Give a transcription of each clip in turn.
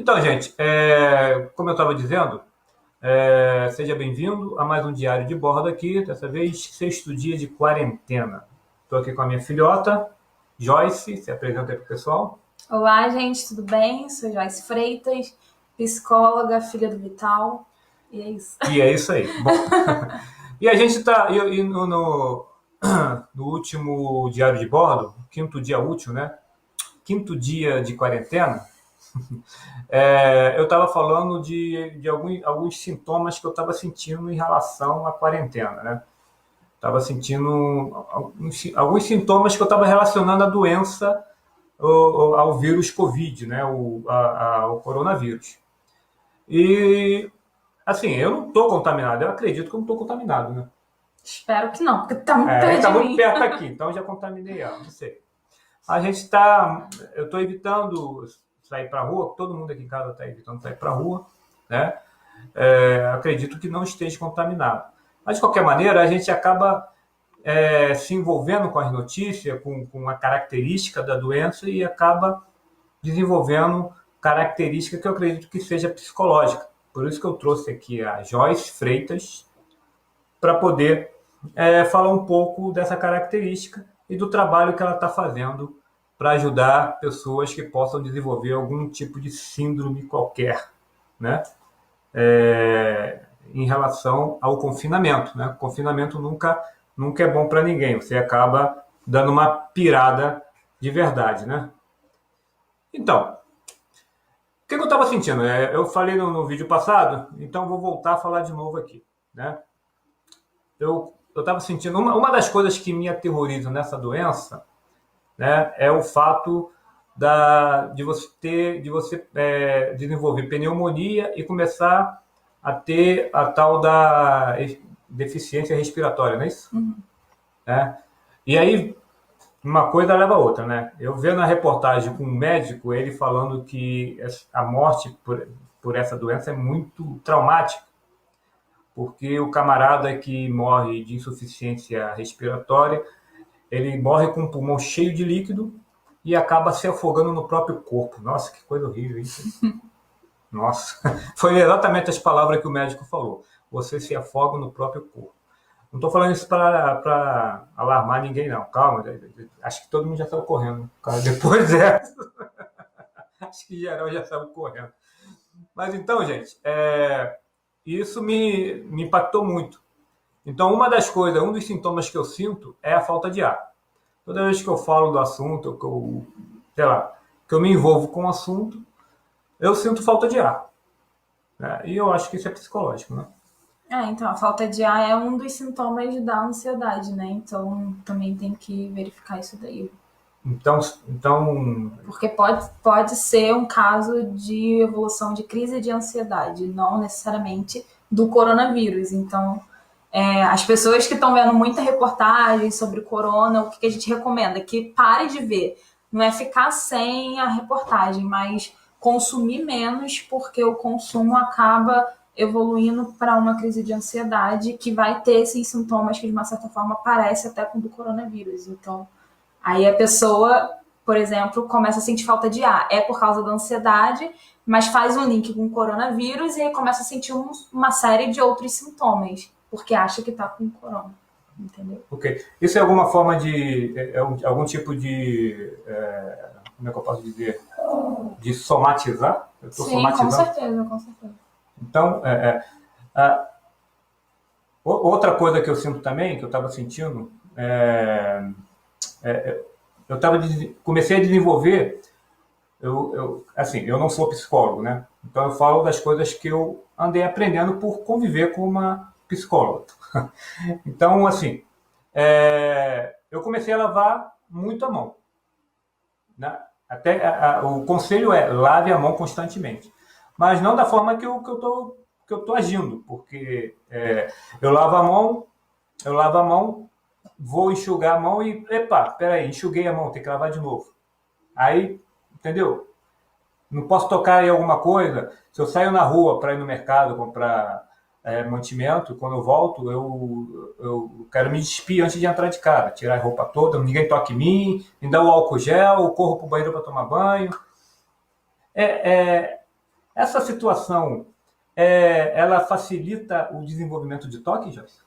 Então, gente, como eu estava dizendo, seja bem-vindo a mais um Diário de Bordo aqui, dessa vez, sexto dia de quarentena. Estou aqui com a minha filhota, Joyce, se apresenta aí para o pessoal. Olá, gente, tudo bem? Sou Joyce Freitas, psicóloga, filha do Vital, e é isso. E é isso aí. Bom, e a gente está no último Diário de Bordo, quinto dia útil, né? Quinto dia de quarentena. Eu estava falando de alguns sintomas que eu estava sentindo em relação à quarentena, né? Estava sentindo alguns sintomas que eu estava relacionando à doença, ao vírus Covid, né? Ao coronavírus. E, assim, eu não estou contaminado, eu acredito que eu não estou contaminado, né? Espero que não, porque tá muito perto Está de muito mim. perto aqui, então já contaminei ela, não sei. A gente está. Eu estou evitando sair para a rua, todo mundo aqui em casa está evitando sair para a rua, né? Acredito que não esteja contaminado. Mas, de qualquer maneira, a gente acaba se envolvendo com as notícias, com a característica da doença e acaba desenvolvendo característica que eu acredito que seja psicológica. Por isso que eu trouxe aqui a Joyce Freitas para poder falar um pouco dessa característica e do trabalho que ela está fazendo para ajudar pessoas que possam desenvolver algum tipo de síndrome qualquer, né? Em relação ao confinamento, né? O confinamento nunca é bom para ninguém. Você acaba dando uma pirada de verdade, né? Então, o que eu estava sentindo? Eu falei no vídeo passado, então vou voltar a falar de novo aqui, né? Eu estava sentindo uma das coisas que me aterroriza nessa doença, né, é o fato de você desenvolver pneumonia e começar a ter a tal da deficiência respiratória, não é isso? É. E aí uma coisa leva a outra, né? Eu vendo a reportagem com um médico, ele falando que a morte por essa doença é muito traumática, porque o camarada que morre de insuficiência respiratória, ele morre com o pulmão cheio de líquido e acaba se afogando no próprio corpo. Nossa, que coisa horrível isso. Nossa, foi exatamente as palavras que o médico falou. Você se afoga no próprio corpo. Não estou falando isso para alarmar ninguém, não. Calma, acho que todo mundo já saiu correndo. Depois dessa, acho que geral já saiu correndo. Mas então, gente, isso me impactou muito. Então, um dos sintomas que eu sinto é a falta de ar. Toda vez que eu falo do assunto, sei lá, que eu me envolvo com o assunto, eu sinto falta de ar, né? E eu acho que isso é psicológico, né? Então, a falta de ar é um dos sintomas da ansiedade, né? Então, também tem que verificar isso daí. Então, Porque pode ser um caso de evolução de crise de ansiedade, não necessariamente do coronavírus. Então, as pessoas que estão vendo muita reportagem sobre o corona, o que a gente recomenda? Que pare de ver. Não é ficar sem a reportagem, mas consumir menos, porque o consumo acaba evoluindo para uma crise de ansiedade que vai ter esses sintomas que, de uma certa forma, parecem até com o do coronavírus. Então, aí a pessoa, por exemplo, começa a sentir falta de ar. É por causa da ansiedade, mas faz um link com o coronavírus e aí começa a sentir uma série de outros sintomas, porque acha que está com corona. Entendeu? ok. Isso é alguma forma de. Algum tipo de. Como é que eu posso dizer? De somatizar? Eu estou Sim, com somatizando. certeza, com certeza. Então, outra coisa que eu sinto também, que eu estava sentindo, eu comecei a desenvolver. Assim, eu não sou psicólogo, né? Então eu falo das coisas que eu andei aprendendo por conviver com uma psicóloga. Então, assim, eu comecei a lavar muito a mão, né? Até o conselho é lave a mão constantemente, mas não da forma que eu tô agindo, porque eu lavo a mão, vou enxugar a mão e, epa, peraí, enxuguei a mão, tem que lavar de novo. Aí, entendeu? Não posso tocar em alguma coisa. Se eu saio na rua para ir no mercado comprar mantimento, quando eu volto, eu quero me despir antes de entrar de casa, tirar a roupa toda, ninguém toque em mim, me dá o álcool gel, corro para o banheiro para tomar banho. É, é, Essa situação, ela facilita o desenvolvimento de toque, Joyce?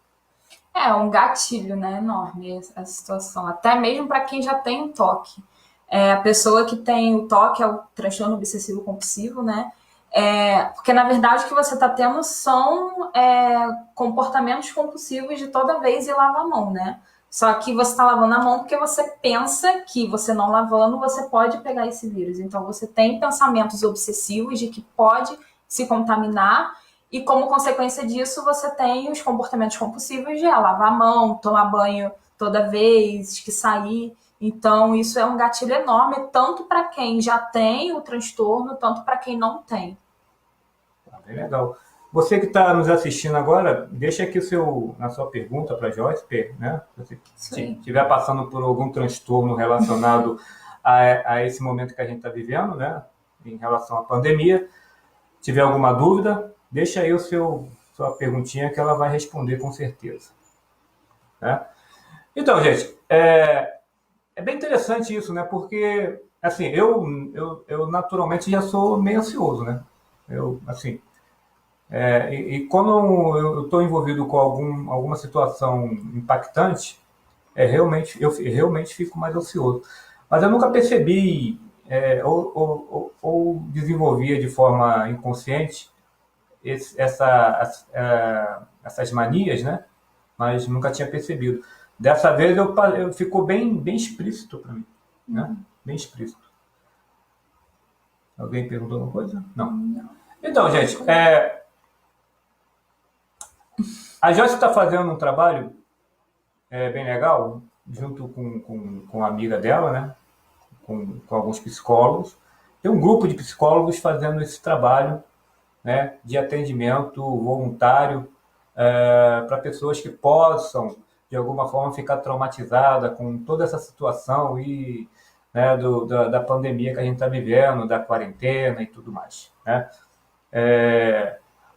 É um gatilho, né, enorme essa situação, até mesmo para quem já tem o toque. A pessoa que tem o toque é o transtorno obsessivo compulsivo, né? Porque na verdade o que você está tendo são comportamentos compulsivos de toda vez ir lavar a mão, né? Só que você está lavando a mão porque você pensa que você não lavando você pode pegar esse vírus. Então você tem pensamentos obsessivos de que pode se contaminar e como consequência disso você tem os comportamentos compulsivos de lavar a mão, tomar banho toda vez que sair. Então, isso é um gatilho enorme, tanto para quem já tem o transtorno, tanto para quem não tem. Bem legal. Você que está nos assistindo agora, deixa aqui a sua pergunta para a Joyce, né? Se você estiver passando por algum transtorno relacionado a esse momento que a gente está vivendo, né? Em relação à pandemia, tiver alguma dúvida, deixa aí sua perguntinha que ela vai responder com certeza. Né? Então, gente, é bem interessante isso, né? Porque, assim, eu naturalmente já sou meio ansioso, né? E quando eu estou envolvido com alguma situação impactante, eu realmente fico mais ansioso. Mas eu nunca percebi, ou desenvolvia de forma inconsciente essas manias, né? Mas nunca tinha percebido. Dessa vez ficou bem explícito para mim, né? Bem explícito. Alguém perguntou alguma coisa? Não. Então, gente, a Joyce está fazendo um trabalho bem legal, junto com a amiga dela, né? Com alguns psicólogos. Tem um grupo de psicólogos fazendo esse trabalho, né, de atendimento voluntário para pessoas que possam, de alguma forma, ficar traumatizadas com toda essa situação e, né, da pandemia que a gente está vivendo, da quarentena e tudo mais. Né?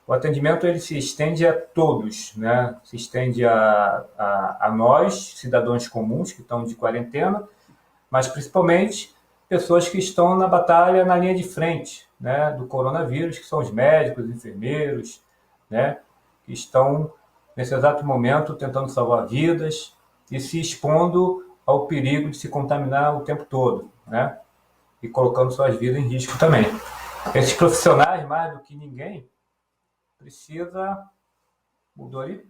O atendimento ele se estende a todos, né? Se estende a nós, cidadãos comuns que estão de quarentena, mas principalmente pessoas que estão na batalha, na linha de frente, né, do coronavírus, que são os médicos, os enfermeiros, né, que estão nesse exato momento tentando salvar vidas e se expondo ao perigo de se contaminar o tempo todo, né, e colocando suas vidas em risco também. Esses profissionais, mais do que ninguém, mudou ali?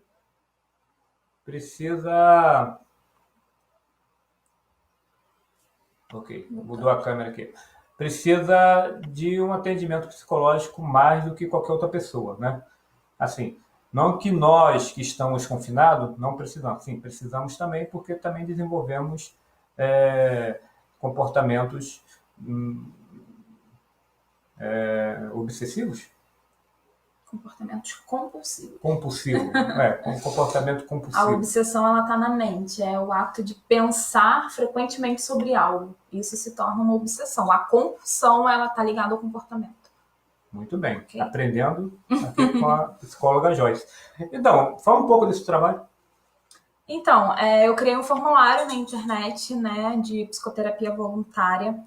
Ok, mudou a câmera aqui. Precisa de um atendimento psicológico mais do que qualquer outra pessoa, né? Assim, não que nós que estamos confinados não precisamos, sim, precisamos também porque também desenvolvemos comportamentos obsessivos. Comportamentos compulsivos. Comportamento compulsivo. A obsessão, ela tá na mente, é o ato de pensar frequentemente sobre algo. Isso se torna uma obsessão. A compulsão, ela tá ligada ao comportamento. Muito bem, okay. Aprendendo aqui com a psicóloga Joyce. Então, fala um pouco desse trabalho. Então, eu criei um formulário na internet, né, de psicoterapia voluntária.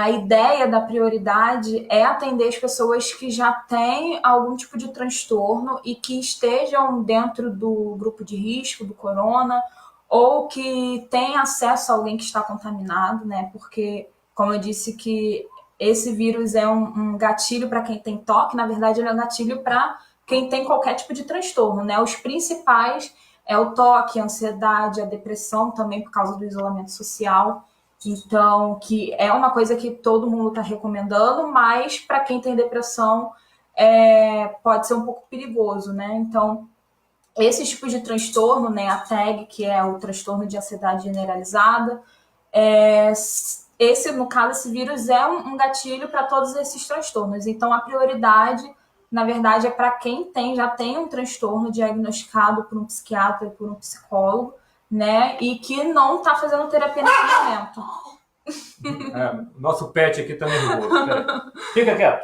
A ideia da prioridade é atender as pessoas que já têm algum tipo de transtorno e que estejam dentro do grupo de risco do corona ou que têm acesso a alguém que está contaminado, né? Porque, como eu disse, que esse vírus é um gatilho para quem tem toque, na verdade ele é um gatilho para quem tem qualquer tipo de transtorno, né? Os principais é o toque, a ansiedade, a depressão também por causa do isolamento social. Então, que é uma coisa que todo mundo está recomendando, mas para quem tem depressão pode ser um pouco perigoso, né? Então, esse tipo de transtorno, né, a TAG, que é o transtorno de ansiedade generalizada, no caso, esse vírus é um gatilho para todos esses transtornos. Então, a prioridade, na verdade, é para quem já tem um transtorno diagnosticado por um psiquiatra, por um psicólogo, né? E que não está fazendo terapia nesse momento. Nosso pet aqui tá nervoso. Fica quieto.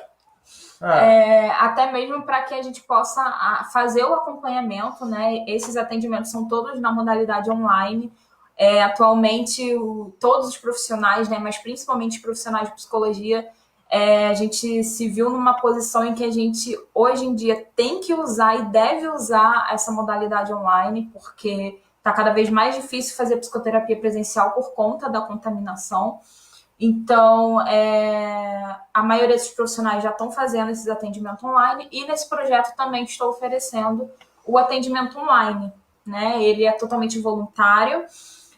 Até mesmo para que a gente possa fazer o acompanhamento, né? Esses atendimentos são todos na modalidade online. Atualmente, todos os profissionais, né? Mas principalmente os profissionais de psicologia, a gente se viu numa posição em que a gente, hoje em dia, tem que usar e deve usar essa modalidade online, porque está cada vez mais difícil fazer psicoterapia presencial por conta da contaminação. Então, a maioria dos profissionais já estão fazendo esses atendimentos online e nesse projeto também estou oferecendo o atendimento online, né? Ele é totalmente voluntário.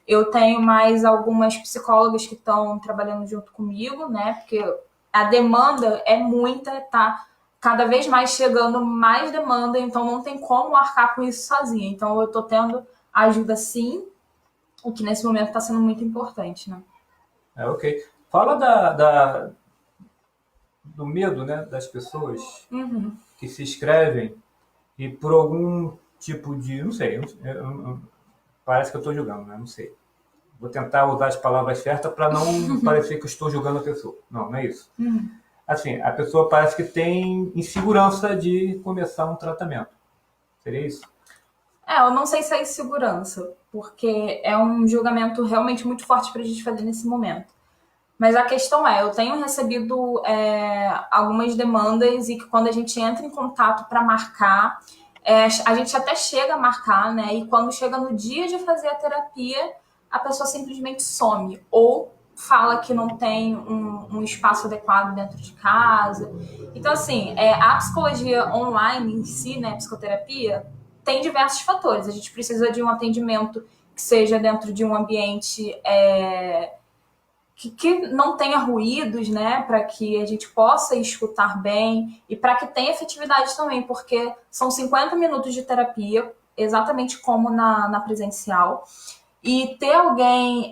Eu tenho mais algumas psicólogas que estão trabalhando junto comigo, né? Porque a demanda é muita, tá cada vez mais chegando mais demanda, então não tem como arcar com isso sozinha. Então eu estou tendo ajuda sim, o que nesse momento está sendo muito importante, né? Ok. Fala do medo, né, das pessoas que se inscrevem e por algum tipo de... Não sei, parece que eu estou julgando, né? Não sei. Vou tentar usar as palavras certas para não parecer que eu estou julgando a pessoa. Não, não é isso. Assim, a pessoa parece que tem insegurança de começar um tratamento. Seria isso? Eu não sei se é insegurança, porque é um julgamento realmente muito forte para a gente fazer nesse momento. Mas a questão eu tenho recebido algumas demandas e que quando a gente entra em contato para marcar, a gente até chega a marcar, né? E quando chega no dia de fazer a terapia, a pessoa simplesmente some. Ou fala que não tem um espaço adequado dentro de casa. Então, assim, a psicologia online em si, né, psicoterapia, tem diversos fatores. A gente precisa de um atendimento que seja dentro de um ambiente que não tenha ruídos, né, para que a gente possa escutar bem e para que tenha efetividade também, porque são 50 minutos de terapia, exatamente como na presencial, e ter alguém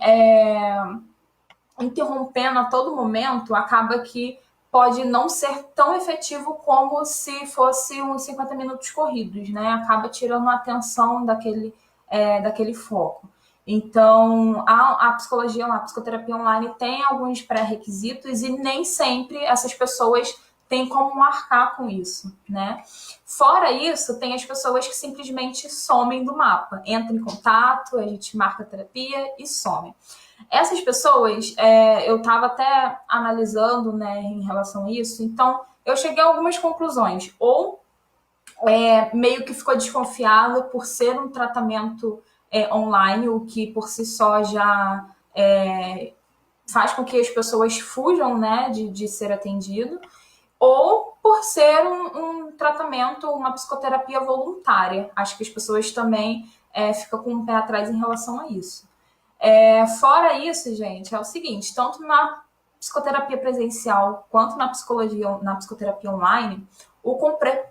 interrompendo a todo momento acaba que pode não ser tão efetivo como se fosse uns 50 minutos corridos, né? Acaba tirando a atenção daquele foco. Então, a psicologia, a psicoterapia online tem alguns pré-requisitos e nem sempre essas pessoas têm como marcar com isso, né? Fora isso, tem as pessoas que simplesmente somem do mapa. Entra em contato, a gente marca a terapia e some. Essas pessoas, eu estava até analisando, né, em relação a isso, então eu cheguei a algumas conclusões. Ou meio que ficou desconfiado por ser um tratamento online, o que por si só já faz com que as pessoas fujam, né, de ser atendido, ou por ser um tratamento, uma psicoterapia voluntária. Acho que as pessoas também ficam com um pé atrás em relação a isso. Fora isso, gente, é o seguinte, tanto na psicoterapia presencial quanto na psicoterapia online, o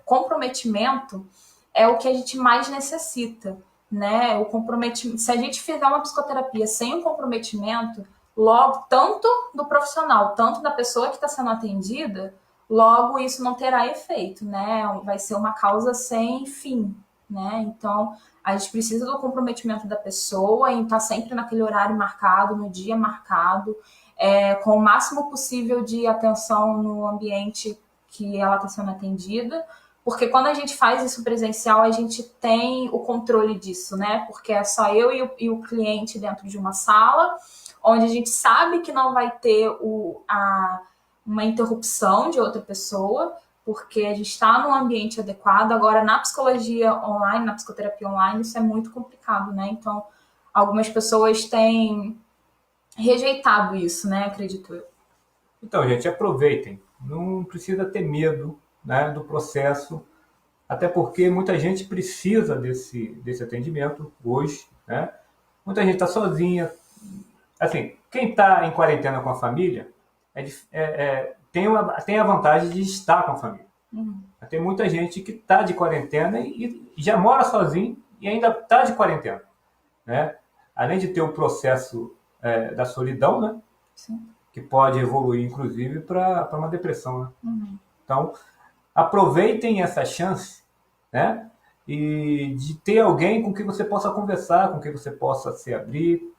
comprometimento é o que a gente mais necessita, né? O comprometimento, se a gente fizer uma psicoterapia sem um comprometimento, logo, tanto do profissional, tanto da pessoa que está sendo atendida, logo isso não terá efeito, né? Vai ser uma causa sem fim, né? Então, a gente precisa do comprometimento da pessoa em estar sempre naquele horário marcado, no dia marcado, com o máximo possível de atenção no ambiente que ela está sendo atendida, porque quando a gente faz isso presencial, a gente tem o controle disso, né? Porque é só eu e o cliente dentro de uma sala, onde a gente sabe que não vai ter uma interrupção de outra pessoa, porque a gente está num ambiente adequado. Agora, na psicologia online, na psicoterapia online, isso é muito complicado, né? Então, algumas pessoas têm rejeitado isso, né? Acredito eu. Então, gente, aproveitem. Não precisa ter medo, né, do processo, até porque muita gente precisa desse atendimento hoje, né? Muita gente está sozinha. Assim, quem está em quarentena com a família tem a vantagem de estar com a família. Tem muita gente que está de quarentena e já mora sozinho e ainda está de quarentena, né? Além de ter o processo da solidão, né? Sim. Que pode evoluir, inclusive, para uma depressão, né? Então, aproveitem essa chance, né? E de ter alguém com quem você possa conversar, com quem você possa se abrir,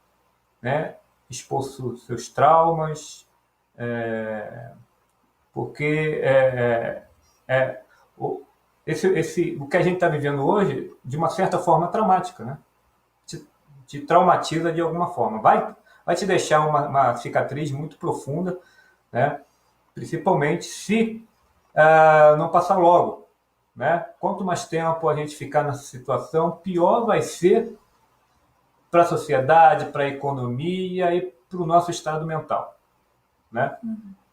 né? Expor seus traumas, porque o que a gente está vivendo hoje, de uma certa forma, é traumática, né? Te traumatiza de alguma forma. Vai te deixar uma cicatriz muito profunda, né? principalmente se não passar logo, né? Quanto mais tempo a gente ficar nessa situação, pior vai ser para a sociedade, para a economia e para o nosso estado mental, né?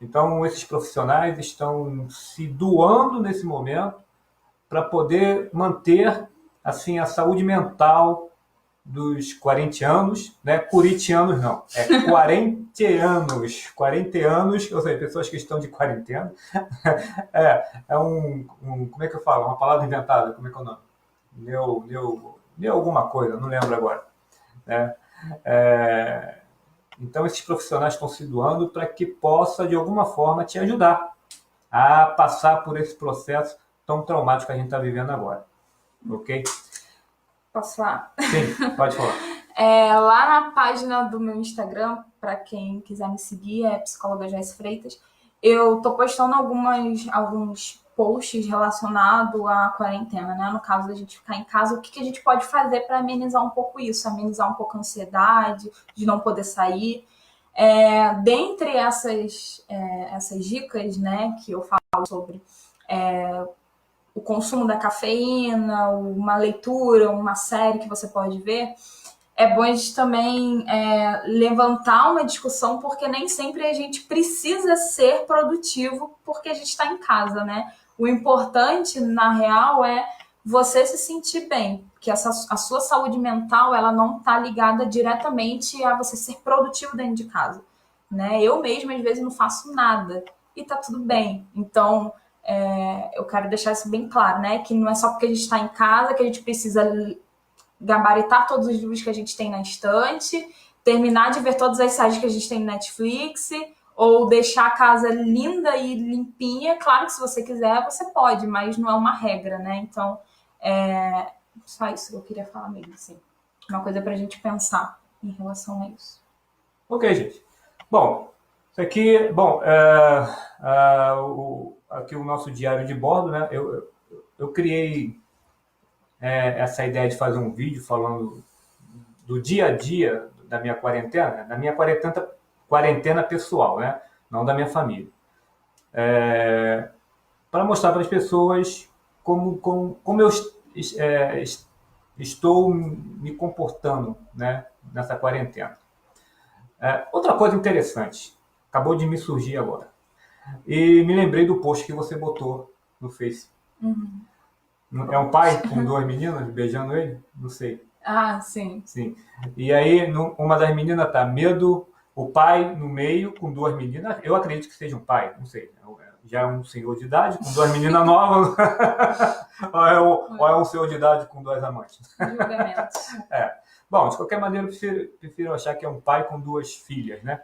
Então, esses profissionais estão se doando nesse momento para poder manter assim a saúde mental dos quarentianos, né? Curitianos não, é quarentianos, ou seja, pessoas que estão de quarentena. Como é que eu falo? Uma palavra inventada, como é que é o nome? Neo alguma coisa, não lembro agora. Né? É, então, esses profissionais estão se doando para que possa, de alguma forma, te ajudar a passar por esse processo tão traumático que a gente está vivendo agora. Ok? Posso falar? Sim, pode falar. Lá na página do meu Instagram, para quem quiser me seguir, é Psicóloga Joyce Freitas, eu tô postando alguns posts relacionados à quarentena, né? No caso da gente ficar em casa, o que a gente pode fazer para amenizar um pouco isso, amenizar um pouco a ansiedade, de não poder sair. Dentre essas dicas, né, que eu falo sobre o consumo da cafeína, uma leitura, uma série que você pode ver, é bom a gente também levantar uma discussão, porque nem sempre a gente precisa ser produtivo porque a gente está em casa, né? O importante, na real, é você se sentir bem, porque a sua saúde mental, ela não está ligada diretamente a você ser produtivo dentro de casa, né? Eu mesma, às vezes, não faço nada e tá tudo bem. Então, eu quero deixar isso bem claro, né? Que não é só porque a gente está em casa que a gente precisa gabaritar todos os livros que a gente tem na estante, terminar de ver todas as séries que a gente tem no Netflix, ou deixar a casa linda e limpinha. Claro que se você quiser, você pode, mas não é uma regra, né? Então, só isso que eu queria falar mesmo, assim. Uma coisa pra gente pensar em relação a isso. Ok, gente. Bom, isso aqui, aqui o nosso diário de bordo, né? Eu criei essa ideia de fazer um vídeo falando do dia a dia da minha quarentena pessoal, né? Não da minha família. Para mostrar para as pessoas como eu estou me comportando, né, nessa quarentena. Outra coisa interessante, acabou de me surgir agora. E me lembrei do post que você botou no Face. Uhum. É um pai com duas meninas beijando ele? Não sei. Ah, sim. Sim. E aí, uma das meninas tá o pai no meio com duas meninas. Eu acredito que seja um pai, não sei. Já é um senhor de idade com duas meninas novas. ou é um senhor de idade com duas amantes. Julgamentos. Bom, de qualquer maneira, eu prefiro achar que é um pai com duas filhas, né?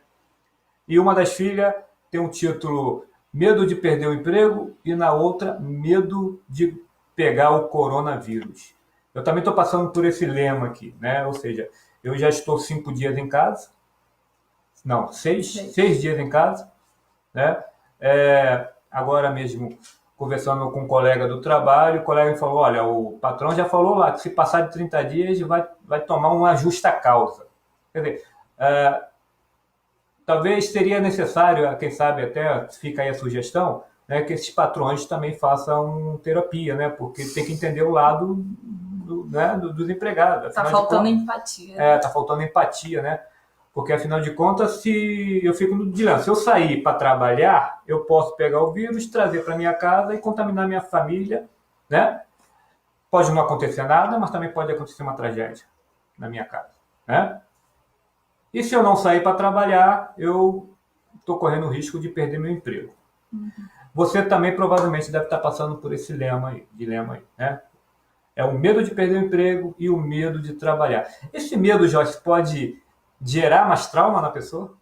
E uma das filhas tem um título Medo de perder o emprego e na outra Medo de pegar o coronavírus. Eu também estou passando por esse lema aqui, né? Ou seja, eu já estou 5 dias em casa. Não, 6 dias em casa, né? Agora mesmo, conversando com um colega do trabalho, o colega falou, olha, o patrão já falou lá que se passar de 30 dias vai tomar uma justa causa. Quer dizer, talvez seria necessário, quem sabe até fica aí a sugestão, né, que esses patrões também façam terapia, né? Porque tem que entender o lado dos empregados. Tá faltando empatia. Tá faltando empatia, né? Porque, afinal de contas, se eu fico no dilema, se eu sair para trabalhar, eu posso pegar o vírus, trazer para minha casa e contaminar minha família, né? Pode não acontecer nada, mas também pode acontecer uma tragédia na minha casa, né? E se eu não sair para trabalhar, eu estou correndo o risco de perder meu emprego. Uhum. Você também provavelmente deve estar passando por esse dilema aí, né? É o medo de perder o emprego e o medo de trabalhar. Esse medo, Joyce, pode gerar mais trauma na pessoa?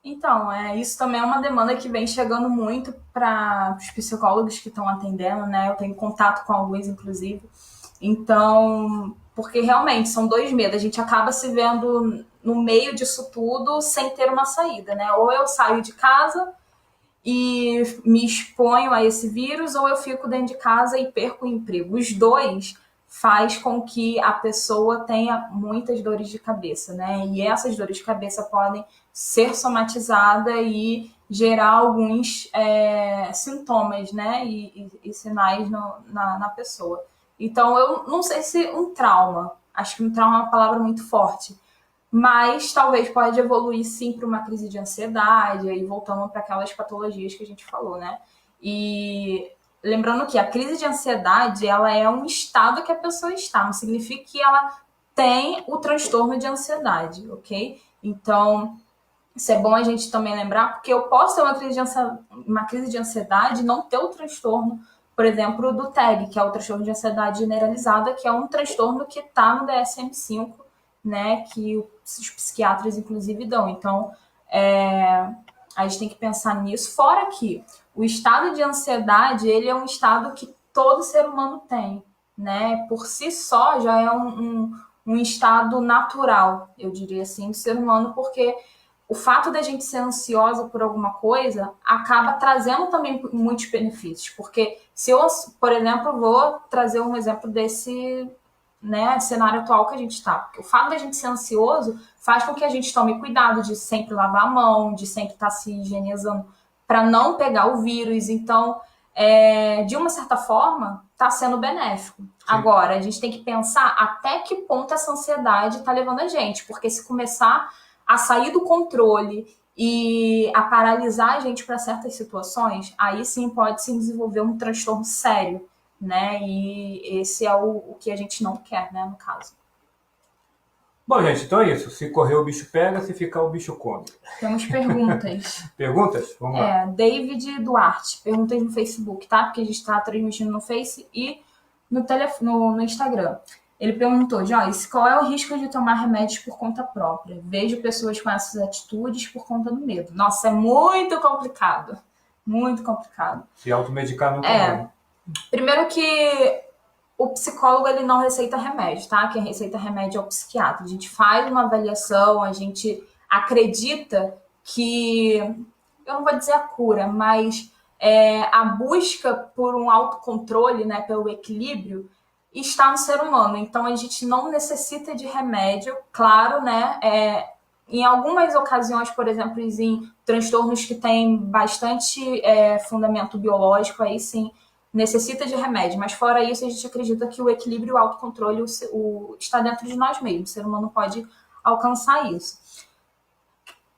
Então, isso também é uma demanda que vem chegando muito para os psicólogos que estão atendendo, né? Eu tenho contato com alguns, inclusive. Então, porque realmente são dois medos. A gente acaba se vendo no meio disso tudo sem ter uma saída, né? Ou eu saio de casa e me exponho a esse vírus, ou eu fico dentro de casa e perco o emprego. Os dois faz com que a pessoa tenha muitas dores de cabeça, né? E essas dores de cabeça podem ser somatizadas e gerar alguns sintomas, né, e sinais na pessoa. Então, eu não sei se um trauma, acho que um trauma é uma palavra muito forte, mas talvez pode evoluir sim para uma crise de ansiedade, aí voltando para aquelas patologias que a gente falou, né? E lembrando que a crise de ansiedade, ela é um estado que a pessoa está, não significa que ela tem o transtorno de ansiedade, ok? Então, isso é bom a gente também lembrar, porque eu posso ter uma crise de ansiedade e não ter o transtorno, por exemplo, do TEG, que é o transtorno de ansiedade generalizada, que é um transtorno que está no DSM-5, né, que os psiquiatras, inclusive, dão. Então, a gente tem que pensar nisso. Fora que o estado de ansiedade, ele é um estado que todo ser humano tem, né? Por si só, já é um estado natural, eu diria assim, do ser humano, porque o fato da gente ser ansiosa por alguma coisa acaba trazendo também muitos benefícios. Porque se eu, por exemplo, vou trazer um exemplo desse, né, cenário atual que a gente está. Porque o fato da gente ser ansioso faz com que a gente tome cuidado de sempre lavar a mão, de sempre estar se higienizando para não pegar o vírus. Então, de uma certa forma, está sendo benéfico. Sim. Agora, a gente tem que pensar até que ponto essa ansiedade está levando a gente. Porque se começar a sair do controle e a paralisar a gente para certas situações, aí sim pode se desenvolver um transtorno sério, né? E esse é o que a gente não quer, né, no caso. Bom, gente, então é isso. Se correr o bicho pega, se ficar o bicho come. Temos perguntas. Perguntas? Vamos lá. David Duarte, perguntas no Facebook, tá? Porque a gente está transmitindo no Face e no Instagram. Ele perguntou, Joyce, qual é o risco de tomar remédios por conta própria? Vejo pessoas com essas atitudes por conta do medo. Nossa, é muito complicado. Muito complicado. Se automedicar nunca é bom. Primeiro que o psicólogo, ele não receita remédio, tá? Quem receita remédio é o psiquiatra. A gente faz uma avaliação, a gente acredita que, eu não vou dizer a cura, mas a busca por um autocontrole, né, pelo equilíbrio, está no ser humano. Então, a gente não necessita de remédio, claro, né? Em algumas ocasiões, por exemplo, em transtornos que têm bastante fundamento biológico, aí sim, necessita de remédio, mas fora isso, a gente acredita que o equilíbrio e o autocontrole está dentro de nós mesmos. O ser humano pode alcançar isso.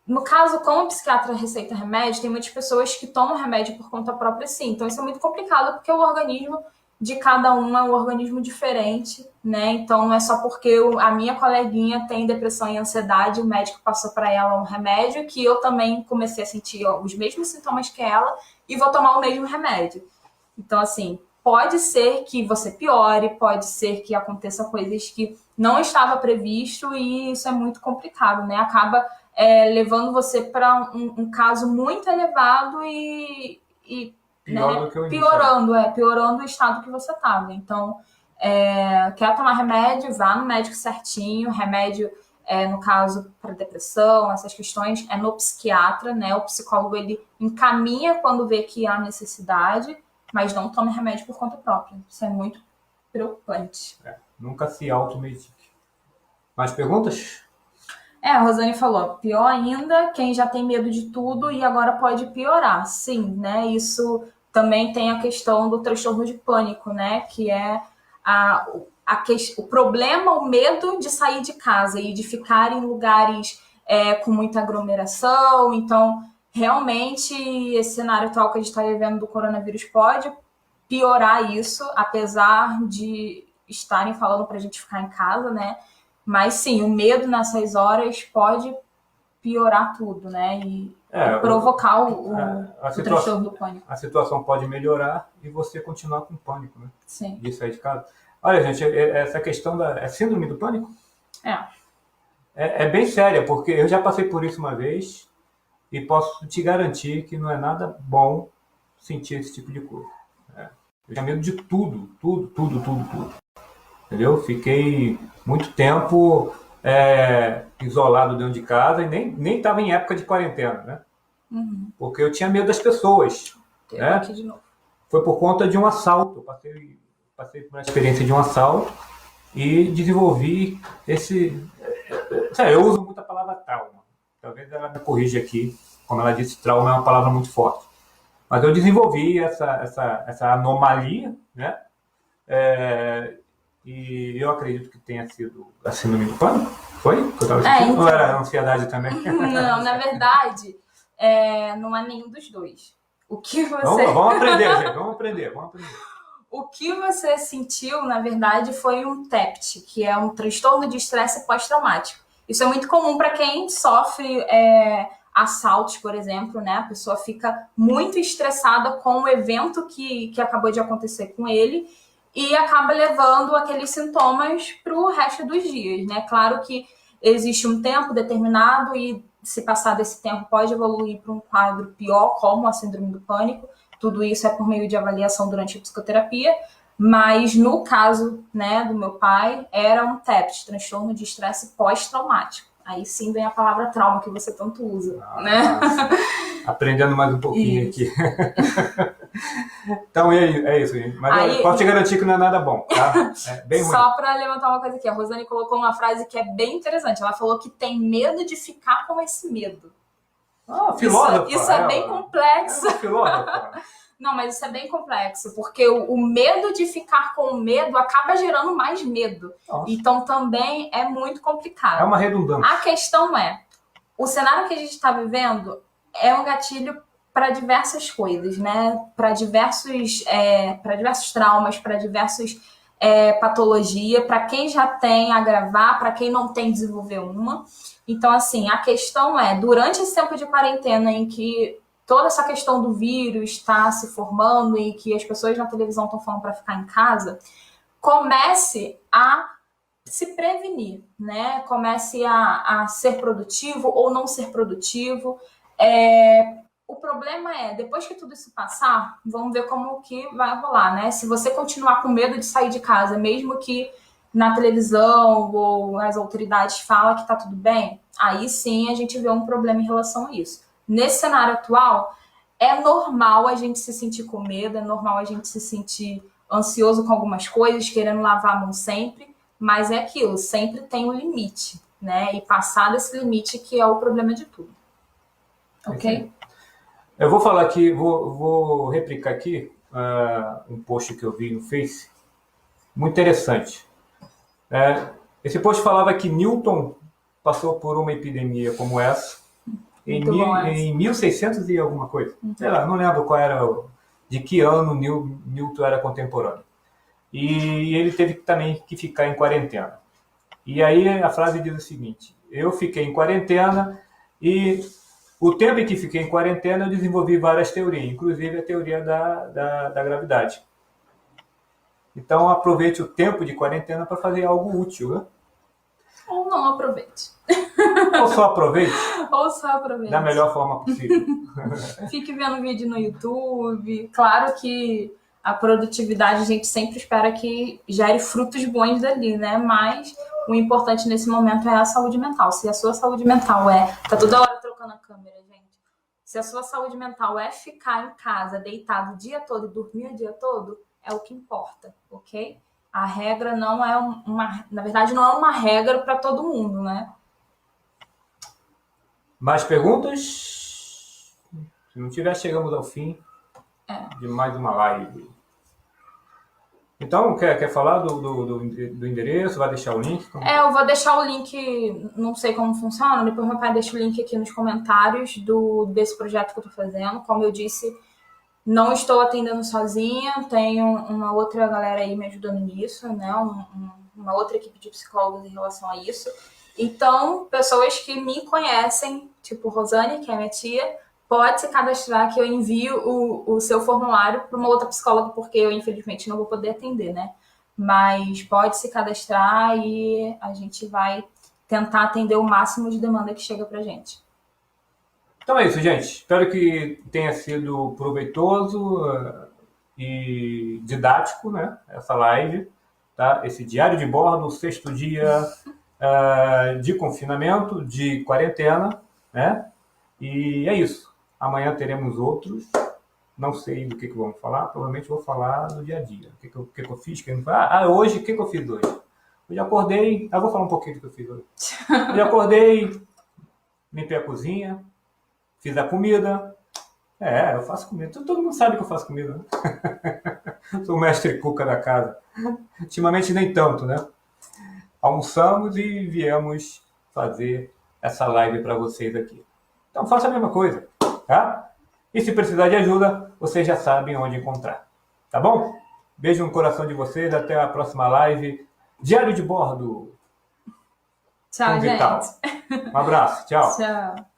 No caso, como o psiquiatra receita remédio, tem muitas pessoas que tomam remédio por conta própria, sim. Então, isso é muito complicado, porque o organismo de cada um é um organismo diferente, né? Então, não é só porque a minha coleguinha tem depressão e ansiedade, o médico passou para ela um remédio, que eu também comecei a sentir os mesmos sintomas que ela e vou tomar o mesmo remédio. Então, assim, pode ser que você piore, pode ser que aconteça coisas que não estava previsto e isso é muito complicado, né? Acaba levando você para um caso muito elevado e Pior do que o piorando o estado que você estava. Então, quer tomar remédio, vá no médico certinho. Remédio, no caso, para depressão, essas questões, é no psiquiatra, né? O psicólogo, ele encaminha quando vê que há necessidade, mas não tome remédio por conta própria. Isso é muito preocupante. Nunca se automedique. Mais perguntas? A Rosane falou, pior ainda, quem já tem medo de tudo e agora pode piorar. Sim, né? Isso também tem a questão do transtorno de pânico, né? Que é o problema, o medo de sair de casa e de ficar em lugares com muita aglomeração. Então, realmente, esse cenário atual que a gente está vivendo do coronavírus pode piorar isso, apesar de estarem falando para a gente ficar em casa, né? Mas sim, o medo nessas horas pode piorar tudo, né? E provocar o transtorno do pânico. A situação pode melhorar e você continuar com pânico, né? Sim. De sair de casa. Olha, gente, essa questão da síndrome do pânico é bem séria, porque eu já passei por isso uma vez e posso te garantir que não é nada bom sentir esse tipo de coisa. Eu tinha medo de tudo. Entendeu? Fiquei muito tempo isolado dentro de casa e nem estava em época de quarentena, né? Uhum. Porque eu tinha medo das pessoas. Né? Aqui de novo. Foi por conta de um assalto. Eu passei por uma experiência de um assalto e desenvolvi esse... eu uso muito a palavra trauma. Talvez ela me corrija aqui como ela disse, trauma é uma palavra muito forte. Mas eu desenvolvi essa anomalia, né? E eu acredito que tenha sido a síndrome do pânico. Foi? Que eu estava sentindo? Então... Ou era ansiedade também? Não, na verdade, não é nenhum dos dois. O que você... Vamos aprender, gente. Vamos aprender. O que você sentiu, na verdade, foi um TEPT, que é um transtorno de estresse pós-traumático. Isso é muito comum para quem sofre assaltos, por exemplo, né? A pessoa fica muito estressada com o evento que acabou de acontecer com ele e acaba levando aqueles sintomas para o resto dos dias, né? Claro que existe um tempo determinado e, se passar desse tempo, pode evoluir para um quadro pior, como a síndrome do pânico. Tudo isso é por meio de avaliação durante a psicoterapia, mas no caso, né, do meu pai, era um TEPT, transtorno de estresse pós-traumático. Aí sim vem a palavra trauma que você tanto usa, né? Aprendendo mais um pouquinho aqui. Então é isso, gente. Mas aí, posso te garantir que não é nada bom, tá? É bem ruim. Só para levantar uma coisa aqui, a Rosane colocou uma frase que é bem interessante. Ela falou que tem medo de ficar com esse medo. Filósofa. Isso é bem complexo. Filósofa. Não, mas isso é bem complexo, porque o medo de ficar com o medo acaba gerando mais medo. Nossa. Então também é muito complicado. É uma redundância. A questão o cenário que a gente está vivendo é um gatilho para diversas coisas, né? Para diversos traumas, para diversas patologias, para quem já tem agravar, para quem não tem desenvolver uma. Então, assim, a questão durante esse tempo de quarentena em que toda essa questão do vírus está se formando e que as pessoas na televisão estão falando para ficar em casa, comece a se prevenir, né? Comece a ser produtivo ou não ser produtivo. O problema depois que tudo isso passar, vamos ver como que vai rolar, né? Se você continuar com medo de sair de casa, mesmo que na televisão ou as autoridades falam que está tudo bem, aí sim a gente vê um problema em relação a isso. Nesse cenário atual, é normal a gente se sentir com medo, é normal a gente se sentir ansioso com algumas coisas, querendo lavar a mão sempre, mas é aquilo, sempre tem um limite, né? E passar desse limite que é o problema de tudo. Ok? Eu vou falar aqui, vou replicar aqui um post que eu vi no Face, muito interessante. Esse post falava que Newton passou por uma epidemia como essa, em 1600 e alguma coisa. Sei lá, não lembro de que ano Newton era contemporâneo. E ele teve também que ficar em quarentena. E aí a frase diz o seguinte: eu fiquei em quarentena e o tempo em que fiquei em quarentena eu desenvolvi várias teorias, inclusive a teoria da gravidade. Então aproveite o tempo de quarentena para fazer algo útil, né? Ou não aproveite. Ou só aproveite. Ou só aproveite. Da melhor forma possível. Fique vendo vídeo no YouTube. Claro que a produtividade a gente sempre espera que gere frutos bons dali, né? Mas o importante nesse momento é a saúde mental. Se a sua saúde mental tá toda hora trocando a câmera, gente. Se a sua saúde mental é ficar em casa, deitado o dia todo e dormir o dia todo, é o que importa, ok? A regra não é na verdade, não é uma regra para todo mundo, né? Mais perguntas? Se não tiver, chegamos ao fim de mais uma live. Então, quer falar do endereço? Vai deixar o link? Eu vou deixar o link, não sei como funciona, depois meu pai deixa o link aqui nos comentários desse projeto que eu tô fazendo. Como eu disse, não estou atendendo sozinha, tenho uma outra galera aí me ajudando nisso, né? Uma outra equipe de psicólogos em relação a isso. Então, pessoas que me conhecem, tipo Rosane, que é minha tia, pode se cadastrar que eu envio o seu formulário para uma outra psicóloga, porque eu, infelizmente, não vou poder atender, né? Mas pode se cadastrar e a gente vai tentar atender o máximo de demanda que chega pra gente. Então é isso, gente. Espero que tenha sido proveitoso e didático, né? Essa live, tá? Esse diário de bordo, o 6º dia de confinamento, de quarentena, né? E é isso. Amanhã teremos outros. Não sei do que vamos falar. Provavelmente vou falar do dia a dia. O que eu fiz? Hoje, o que eu fiz hoje? Hoje acordei... vou falar um pouquinho do que eu fiz hoje. Hoje acordei, limpei a cozinha, fiz a comida. Eu faço comida. Todo mundo sabe que eu faço comida, né? Sou o mestre cuca da casa. Ultimamente nem tanto, né? Almoçamos e viemos fazer essa live para vocês aqui. Então faça a mesma coisa, tá? E se precisar de ajuda, vocês já sabem onde encontrar. Tá bom? Beijo no coração de vocês, até a próxima live. Diário de Bordo. Tchau, Vital. gente. Um abraço, tchau. Tchau.